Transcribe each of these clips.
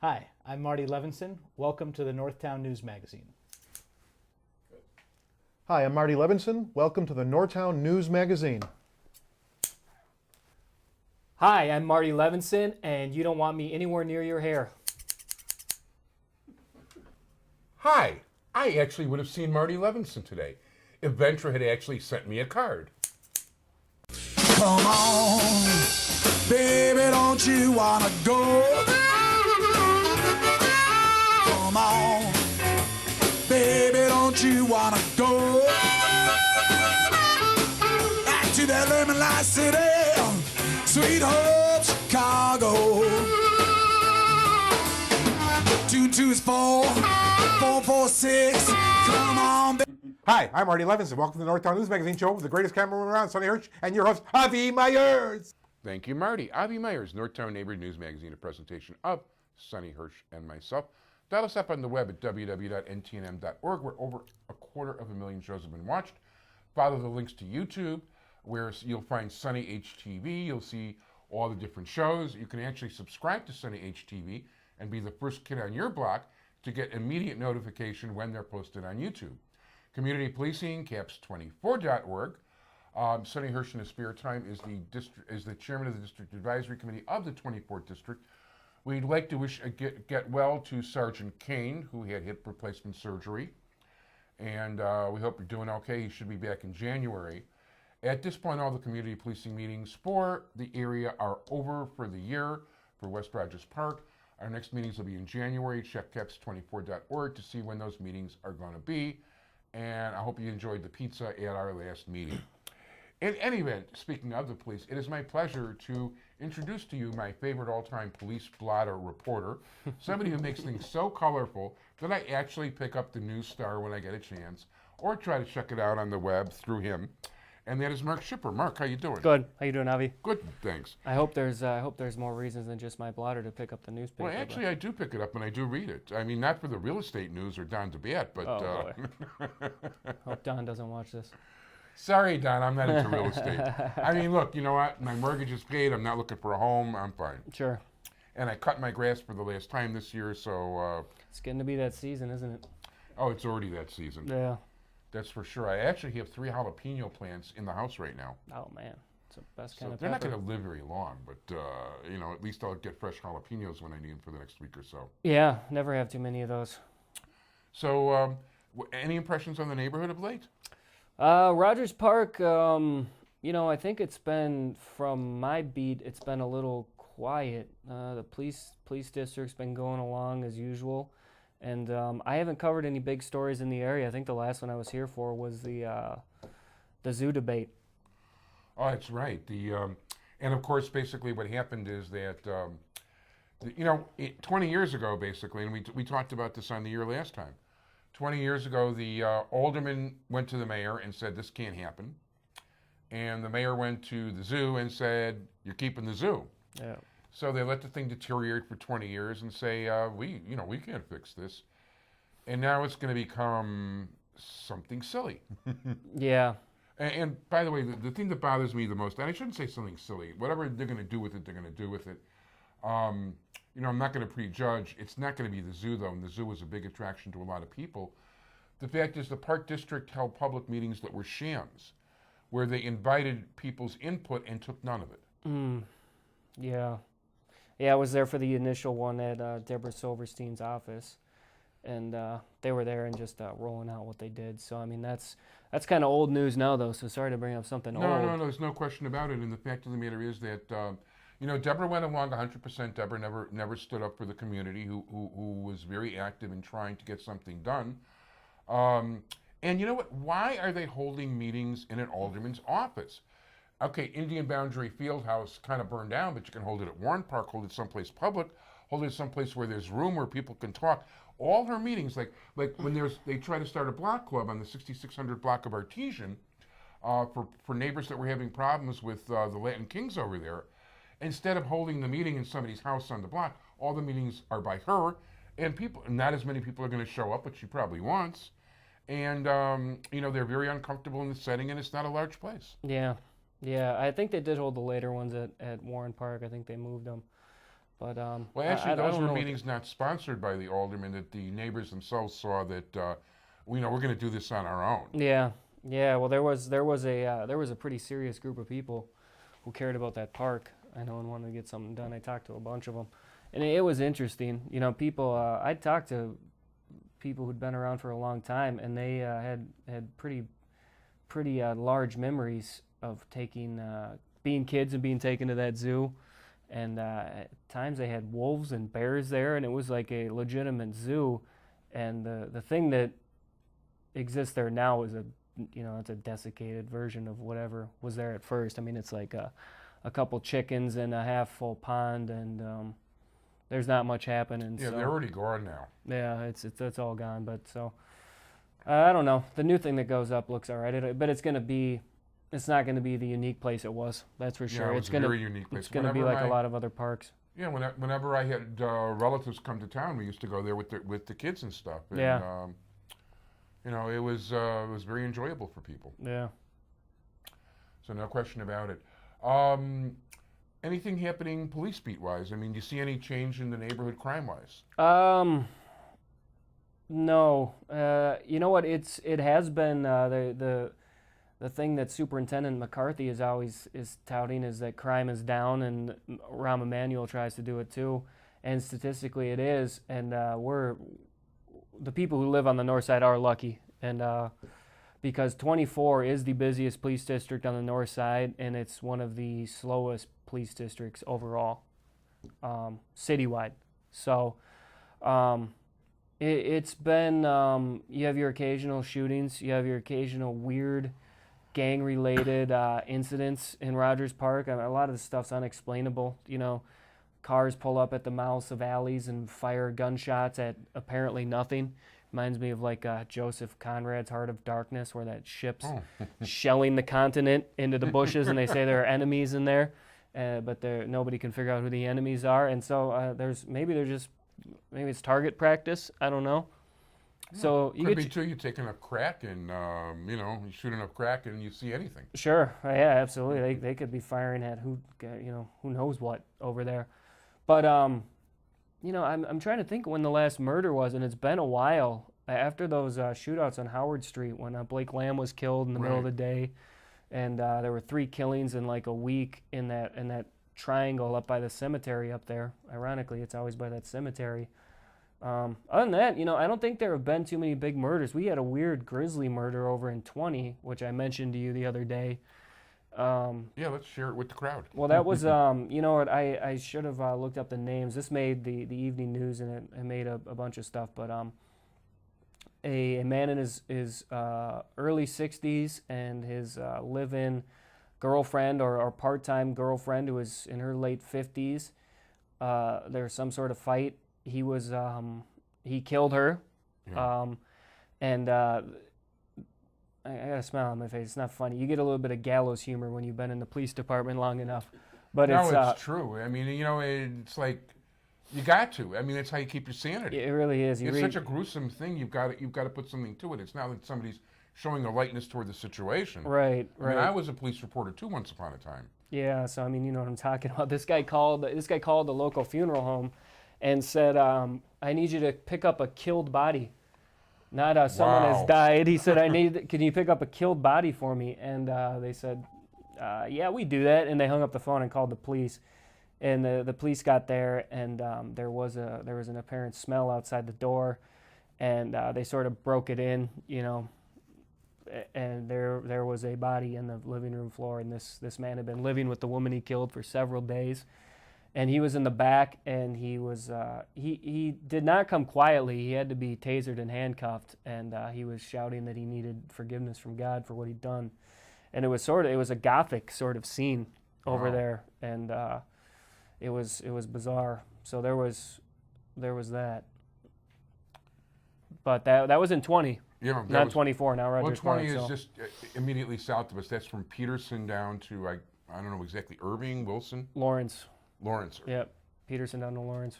Hi, I'm Marty Levinson. Welcome to the Northtown News Magazine. Hi, I'm Marty Levinson. Welcome to the Northtown News Magazine. Hi, I'm Marty Levinson, and you don't want me anywhere near your hair. Hi, I actually would have seen Marty Levinson today if Ventra had actually sent me a card. Come on, baby, don't you wanna go? Come on, baby, don't you wanna go? Back to that lemon light city, sweet hope, Chicago. 2 2 is 4, 4 4 6. Come on, baby. Hi, I'm Marty Levinson. Welcome to the Northtown News Magazine show with the greatest cameraman around, Sonny Hirsch, and your host, Avi Myers. Thank you, Marty. Avi Myers, Northtown Neighborhood News Magazine, a presentation of Sonny Hirsch and myself. Dial us up on the web at www.ntnm.org, where over 250,000 shows have been watched. Follow the links to YouTube, where you'll find Sonny HTV. You'll see all the different shows. You can actually subscribe to Sonny HTV and be the first kid on your block to get immediate notification when they're posted on YouTube. Community Policing, caps24.org. Sonny Hirsch in his spare time is the chairman of the District Advisory Committee of the 24th District. We'd like to wish get well to Sergeant Kane, who had hip replacement surgery. And we hope you're doing okay. He should be back in January. At this point, all the community policing meetings for the area are over for the year for West Rogers Park. Our next meetings will be in January. Check caps24.org to see when those meetings are going to be. And I hope you enjoyed the pizza at our last meeting. In any event, speaking of the police, it is my pleasure to introduce to you my favorite all-time police blotter reporter, somebody who makes things so colorful that I actually pick up the News Star when I get a chance, or try to check it out on the web through him. And that is Mark Schipper. Mark, how you doing? Good. How you doing, Avi? Good, thanks. I hope there's more reasons than just my blotter to pick up the newspaper. Well, actually, I do pick it up and I do read it. I mean, not for the real estate news or Don DeBat, but... Oh, boy. Hope Don doesn't watch this. Sorry, Don, I'm not into real estate. I mean, look, you know what? My mortgage is paid. I'm not looking for a home. I'm fine. Sure. And I cut my grass for the last time this year, so... It's getting to be that season, isn't it? Oh, it's already that season. Yeah. That's for sure. I actually have 3 jalapeno plants in the house right now. Oh, man. It's the best kind of They're not pepper. going to live very long, but, you know, at least I'll get fresh jalapenos when I need them for the next week or so. Yeah, never have too many of those. So, any impressions on the neighborhood of late? Rogers Park, you know, I think it's been, from my beat, it's been a little quiet. The police district's been going along as usual. And I haven't covered any big stories in the area. I think the last one I was here for was the zoo debate. Oh, that's right. And of course, basically what happened is that, 20 years ago, basically, and we talked about this on the air last time. 20 years ago, the alderman went to the mayor and said, this can't happen. And the mayor went to the zoo and said, you're keeping the zoo. Yeah. So they let the thing deteriorate for 20 years and say, we can't fix this. And now it's going to become something silly. Yeah. And by the way, the thing that bothers me the most, and I shouldn't say something silly, whatever they're going to do with it, they're going to do with it. I'm not going to prejudge. It's not going to be the zoo, though, and the zoo is a big attraction to a lot of people. The fact is the Park District held public meetings that were shams, where they invited people's input and took none of it. Yeah. Yeah, I was there for the initial one at Deborah Silverstein's office, and they were there and just rolling out what they did. So, I mean, that's kind of old news now, though, so sorry to bring up something old. No, there's no question about it. And the fact of the matter is that, Deborah went along 100%. Deborah never stood up for the community, who was very active in trying to get something done. And you know what? Why are they holding meetings in an alderman's office? Okay, Indian Boundary Fieldhouse kind of burned down, but you can hold it at Warren Park, hold it someplace public, hold it someplace where there's room where people can talk. All her meetings, like when they try to start a block club on the 6600 block of Artesian, for neighbors that were having problems with the Latin Kings over there, instead of holding the meeting in somebody's house on the block, all the meetings are by her, and not as many people are going to show up, but she probably wants. And, they're very uncomfortable in the setting, and it's not a large place. Yeah. Yeah, I think they did hold the later ones at Warren Park. I think they moved them. But Well, actually, I those don't were know. meetings not sponsored by the aldermen. That the neighbors themselves saw that we're going to do this on our own. Yeah, yeah. Well, there was a pretty serious group of people who cared about that park. I know and wanted to get something done. I talked to a bunch of them, and it was interesting. You know, people. I talked to people who'd been around for a long time, and they had pretty large memories of being kids and being taken to that zoo. And at times they had wolves and bears there, and it was like a legitimate zoo. And the thing that exists there now is it's a desiccated version of whatever was there at first. I mean, it's like a couple chickens and a half full pond, and there's not much happening. Yeah, so, they're already gone now. yeah, it's all gone. But so I don't know. The new thing that goes up looks all right, but it's not going to be the unique place it was. That's for sure. Yeah, it's a very unique place. It's going to be like a lot of other parks. Yeah, whenever I had relatives come to town, we used to go there with the kids and stuff. And, Yeah. it was very enjoyable for people. Yeah. So no question about it. Anything happening police beat wise? I mean, do you see any change in the neighborhood crime wise? No. You know what? It has been the thing that Superintendent McCarthy is touting is that crime is down, and Rahm Emanuel tries to do it too, and statistically it is, and the people who live on the north side are lucky, and because 24 is the busiest police district on the north side, and it's one of the slowest police districts overall, citywide. So it's been you have your occasional shootings, you have your occasional weird gang-related incidents in Rogers Park. I mean, a lot of the stuff's unexplainable. You know, cars pull up at the mouths of alleys and fire gunshots at apparently nothing. Reminds me of like Joseph Conrad's Heart of Darkness, where that ship's shelling the continent into the bushes, and they say there are enemies in there, but nobody can figure out who the enemies are. And so maybe it's target practice. I don't know. So Could be too. You take enough crack, and you shoot enough crack, and you see anything. Sure, yeah, absolutely. They could be firing at who knows what over there. But I'm trying to think when the last murder was, and it's been a while. After those shootouts on Howard Street, when Blake Lamb was killed in the middle of the day, and there were 3 killings in like a week in that triangle up by the cemetery up there. Ironically, it's always by that cemetery. Other than that, I don't think there have been too many big murders. We had a weird grisly murder over in 20, which I mentioned to you the other day. Yeah, let's share it with the crowd. Well, that was, I should have looked up the names. This made the evening news, and it made a bunch of stuff. But a man in his early 60s and his live-in girlfriend or part-time girlfriend who was in her late 50s, there was some sort of fight. He killed her, Yeah. and I got a smile on my face. It's not funny. You get a little bit of gallows humor when you've been in the police department long enough, but it's true. I mean, it's like you got to. I mean, it's how you keep your sanity. It really is. It's such a gruesome thing. You've got to put something to it. It's not like somebody's showing a lightness toward the situation. Right. I mean, I was a police reporter too once upon a time. Yeah. So I mean, you know what I'm talking about. This guy called the local funeral home and said, I need you to pick up a killed body. Not someone has died. He said, can you pick up a killed body for me? And they said, yeah, we do that. And they hung up the phone and called the police. And the police got there, and there was an apparent smell outside the door. And they sort of broke it in, and there was a body in the living room floor. And this man had been living with the woman he killed for several days. And he was in the back, and he was he did not come quietly. He had to be tasered and handcuffed, and he was shouting that he needed forgiveness from God for what he'd done. And it was a gothic sort of scene over there, and it was bizarre. So there was that. But that was in 20. Yeah, not 24 now. Rogers Park. 20 Park, is just immediately south of us. That's from Peterson down to I don't know exactly, Irving, Wilson, Lawrence. Yep, Peterson down to Lawrence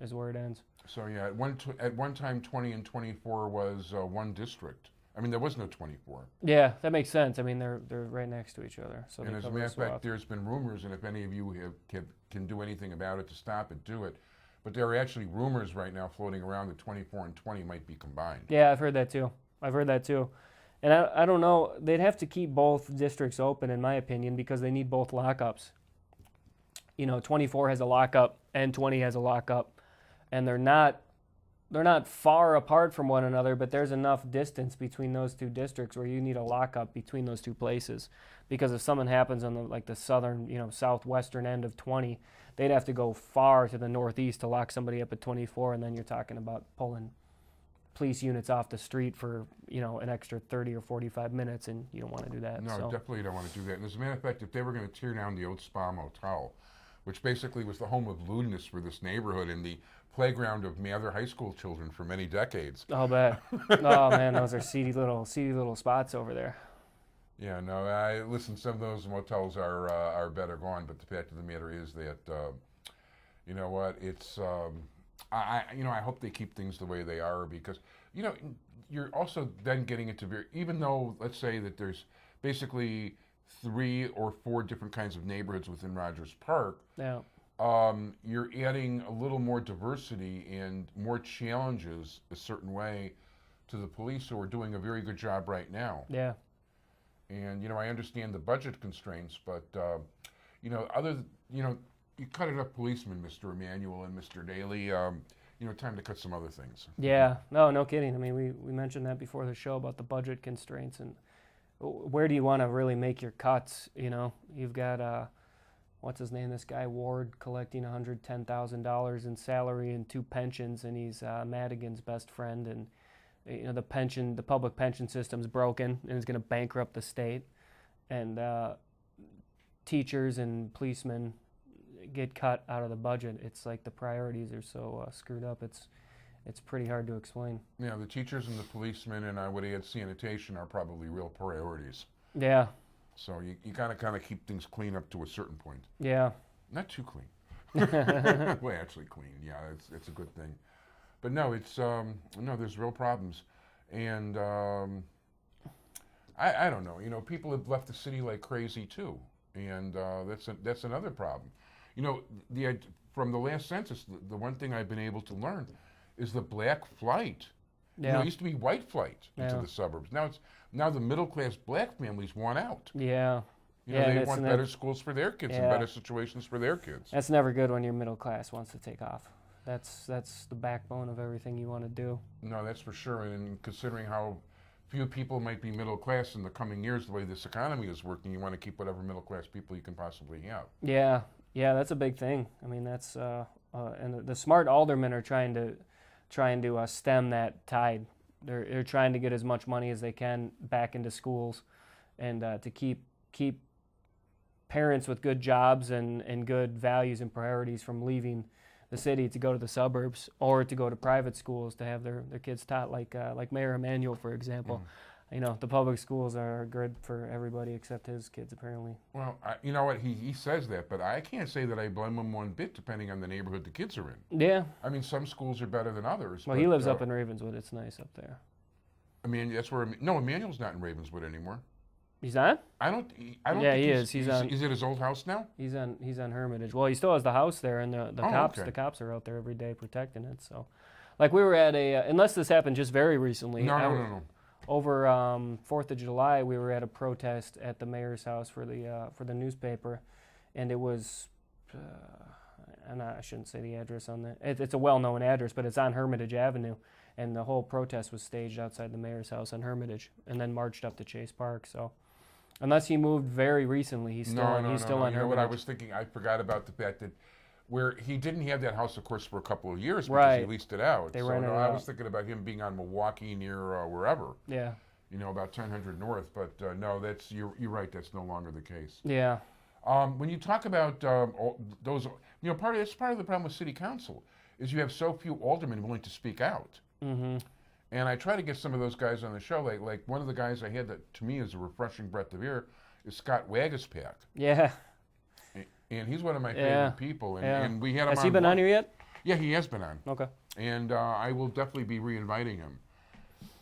is where it ends. So yeah, at one time 20 and 24 was one district. I mean, there was no 24. Yeah, that makes sense. I mean, they're right next to each other. So And they as a cover matter a of fact, swath. there's been rumors, and if any of you can do anything about it to stop it, do it. But there are actually rumors right now floating around that 24 and 20 might be combined. Yeah, I've heard that too. And I don't know. They'd have to keep both districts open, in my opinion, because they need both lockups. 24 has a lockup and 20 has a lockup, and they're not far apart from one another, but there's enough distance between those two districts where you need a lockup between those two places. Because if something happens on the southern, southwestern end of 20, they'd have to go far to the northeast to lock somebody up at 24, and then you're talking about pulling police units off the street for an extra 30 or 45 minutes, and you don't want to do that. No, so. definitely don't want to do that. And as a matter of fact, if they were going to tear down the old Spa Motel, which basically was the home of lewdness for this neighborhood and the playground of Mather High School children for many decades. I'll bet. Oh man, those are seedy little spots over there. Yeah, no, listen, some of those motels are better gone, but the fact of the matter is that, you know what, it's, I hope they keep things the way they are, because, you're also then getting into even though, let's say that there's basically 3 or 4 different kinds of neighborhoods within Rogers Park, Yeah. you're adding a little more diversity and more challenges a certain way to the police, who are doing a very good job right now. Yeah. And, I understand the budget constraints, but, you cut enough policemen, Mr. Emanuel and Mr. Daly, time to cut some other things. Yeah. No kidding. I mean, we mentioned that before the show about the budget constraints, and where do you want to really make your cuts? You've got, what's his name, this guy Ward, collecting $110,000 in salary and 2 pensions, and he's Madigan's best friend, and the public pension system's broken and is going to bankrupt the state, and teachers and policemen get cut out of the budget. It's like the priorities are so screwed up. It's pretty hard to explain. Yeah, the teachers and the policemen, and I would add sanitation, are probably real priorities. Yeah. So you gotta kind of keep things clean up to a certain point. Yeah. Not too clean. Well, actually clean. Yeah, it's a good thing. But no, there's real problems, and I don't know. People have left the city like crazy too, and that's another problem. From the last census, the one thing I've been able to learn is the black flight. Yeah. It used to be white flight into the suburbs. Now the middle class black families want out. Yeah. They want better schools for their kids and better situations for their kids. That's never good when your middle class wants to take off. That's the backbone of everything you want to do. No, that's for sure. And considering how few people might be middle class in the coming years, the way this economy is working, you want to keep whatever middle class people you can possibly have. Yeah, that's a big thing. I mean, that's and the smart aldermen are trying to stem that tide. They're trying to get as much money as they can back into schools, and to keep parents with good jobs and good values and priorities from leaving the city to go to the suburbs or to go to private schools to have their kids taught, like Mayor Emanuel, for example. The public schools are good for everybody except his kids, apparently. Well, you know what, he says that, but I can't say that I blame him one bit, depending on the neighborhood the kids are in. Yeah. I mean, some schools are better than others. Well, he lives up in Ravenswood. It's nice up there. I mean, that's where Emmanuel's not in Ravenswood anymore. He's not? I don't. Yeah, think he is. He's on. Is it his old house now? He's on Hermitage. Well, he still has the house there, and the cops. Okay. The cops are out there every day protecting it. So, like, we were at unless this happened just very recently. No. Over 4th of July, we were at a protest at the mayor's house for the newspaper, and it was. I shouldn't say the address on that. It's a well-known address, but it's on Hermitage Avenue, and the whole protest was staged outside the mayor's house on Hermitage, and then marched up to Chase Park. So, unless he moved very recently, he's still on Hermitage. You know what I was thinking? I forgot about the fact that where he didn't have that house, of course, for a couple of years because Right. he leased it out. They so rented it I out. was thinking about him being on Milwaukee near wherever. Yeah. About 1000 North. But no, you're right. That's no longer the case. Yeah. When you talk about those, that's part of the problem with city council is you have so few aldermen willing to speak out. Mm-hmm. And I try to get some of those guys on the show. Like one of the guys I had that to me is a refreshing breath of air is Scott Wagaspak. Yeah. And he's one of my favorite people. And we had him on. Has he been on here yet? Yeah, he has been on. Okay. And I will definitely be reinviting him.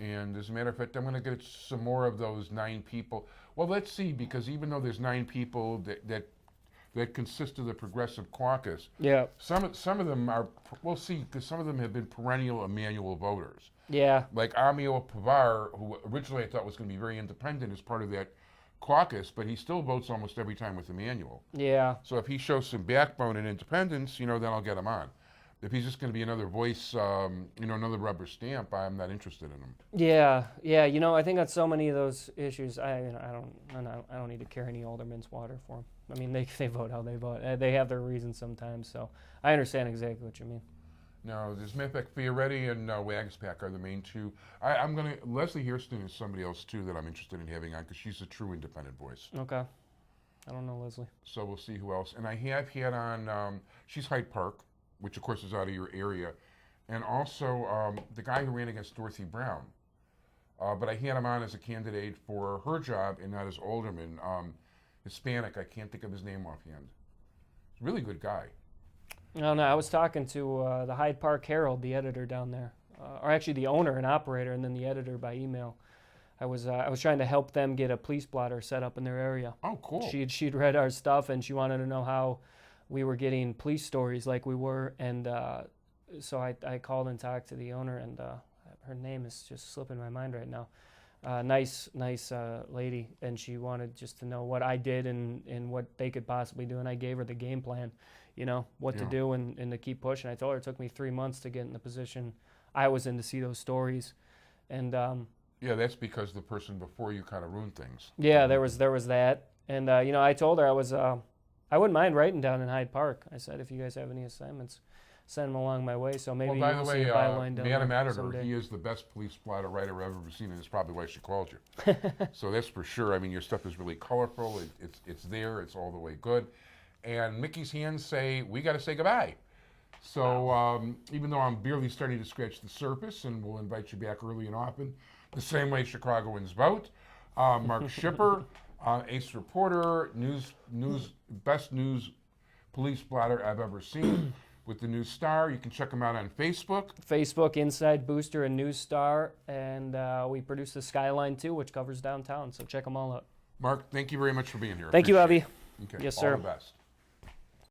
And as a matter of fact, I'm going to get some more of those 9 people. Well, let's see, because even though there's 9 people that consist of the Progressive Caucus, Yeah. some of them are, we'll see, because some of them have been perennial Emmanuel voters. Yeah. Like Amiel Pavar, who originally I thought was going to be very independent as part of that caucus, but he still votes almost every time with Emmanuel. Yeah. So if he shows some backbone and independence, then I'll get him on. If he's just going to be another voice, another rubber stamp, I'm not interested in him. Yeah. I think on so many of those issues, I don't need to carry any alderman's water for them. I mean, they vote how they vote. They have their reasons sometimes, so I understand exactly what you mean. No, there's Mefek Fioretti and Wagspack are the main 2. Leslie Hairston is somebody else too that I'm interested in having on because she's a true independent voice. Okay. I don't know Leslie. So we'll see who else. And I have had on, she's Hyde Park, which of course is out of your area, and also the guy who ran against Dorothy Brown. But I had him on as a candidate for her job and not as alderman. Hispanic, I can't think of his name offhand. Really good guy. No, I was talking to the Hyde Park Herald, the editor down there, or actually the owner and operator, and then the editor by email. I was trying to help them get a police blotter set up in their area. Oh, cool. She'd read our stuff and she wanted to know how we were getting police stories like we were, and so I called and talked to the owner, and her name is just slipping my mind right now. Nice lady, and she wanted just to know what I did and what they could possibly do, and I gave her the game plan, what to do and to keep pushing. I told her it took me 3 months to get in the position I was in to see those stories, and yeah, that's because the person before you kind of ruined things. yeah, there was that, and I told her I wouldn't mind writing down in Hyde Park. I said, if you guys have any assignments, send them along my way. So maybe by you'll the see way, a byline down Madam there Editor, someday. he is the best police blotter writer I've ever seen, and it's probably why she called you. So that's for sure. I mean, your stuff is really colorful. It's there. It's all the way good. And Mickey's hands say, we got to say goodbye. So even though I'm barely starting to scratch the surface, and we'll invite you back early and often, the same way Chicagoans vote, Mark Schipper, ace reporter, best news police blotter I've ever seen with the News Star. You can check them out on Facebook. Facebook, Inside Booster, and News Star, and we produce the Skyline too, which covers downtown. So check them all out. Mark, thank you very much for being here. Thank you, Appreciate Avi. it. Okay, Yes, all sir. the best.